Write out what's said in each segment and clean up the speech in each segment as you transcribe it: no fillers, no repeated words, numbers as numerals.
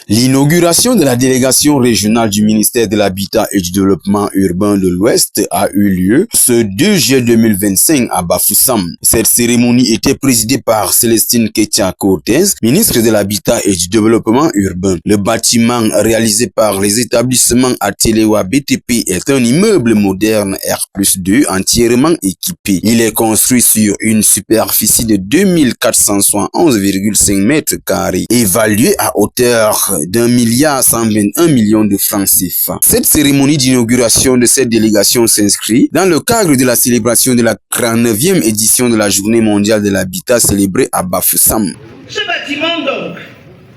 L'inauguration de la délégation régionale du ministère de l'Habitat et du Développement urbain de l'Ouest a eu lieu ce 2 juillet 2025 à Bafoussam. Cette cérémonie était présidée par Célestine Ketia-Cortez, ministre de l'Habitat et du Développement urbain. Le bâtiment réalisé par les établissements Atelewa BTP est un immeuble moderne R+2 entièrement équipé. Il est construit sur une superficie de 2471,5 mètres carrés, évalué à hauteur d'1,121 milliard de francs CFA. Cette cérémonie d'inauguration de cette délégation s'inscrit dans le cadre de la célébration de la 39e édition de la Journée mondiale de l'habitat célébrée à Bafoussam. Ce bâtiment donc,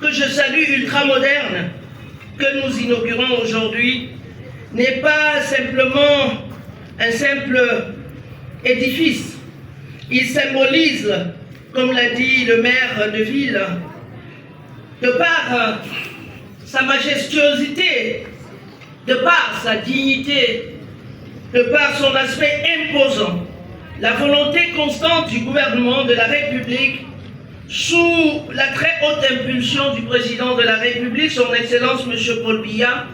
que je salue ultra moderne, que nous inaugurons aujourd'hui, n'est pas simplement un simple édifice. Il symbolise, comme l'a dit le maire de ville, de par sa majestuosité, de par sa dignité, de par son aspect imposant, la volonté constante du gouvernement de la République, sous la très haute impulsion du président de la République, son Excellence M. Paul Biya,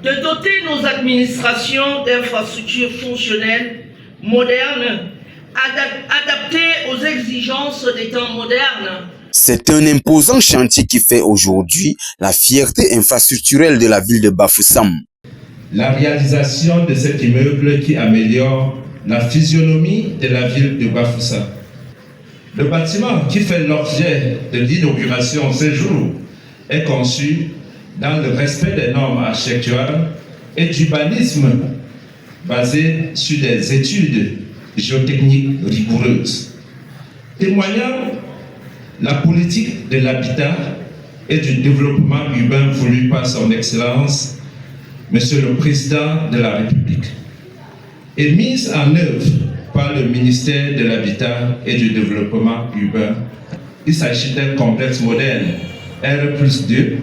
de doter nos administrations d'infrastructures fonctionnelles, modernes, adaptées aux exigences des temps modernes. C'est un imposant chantier qui fait aujourd'hui la fierté infrastructurelle de la ville de Bafoussam. La réalisation de cet immeuble qui améliore la physionomie de la ville de Bafoussam. Le bâtiment qui fait l'objet de l'inauguration ce jour est conçu dans le respect des normes architecturales et d'urbanisme basées sur des études géotechniques rigoureuses, témoignant la politique de l'habitat et du développement urbain voulu par son Excellence, Monsieur le Président de la République, et mise en œuvre par le ministère de l'Habitat et du Développement urbain. Il s'agit d'un complexe moderne R+2,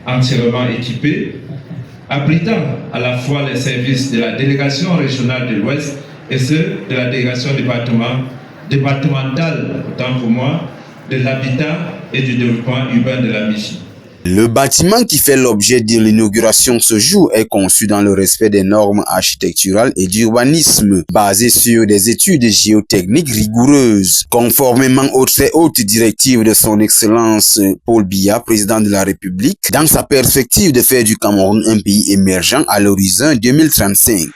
entièrement équipé, abritant à la fois les services de la délégation régionale de l'Ouest et ceux de la délégation départementale, autant pour moi, de l'habitat et du développement urbain de la MIFI. Le bâtiment qui fait l'objet de l'inauguration ce jour est conçu dans le respect des normes architecturales et d'urbanisme basées sur des études géotechniques rigoureuses, conformément aux très hautes directives de son Excellence Paul Biya, président de la République, dans sa perspective de faire du Cameroun un pays émergent à l'horizon 2035.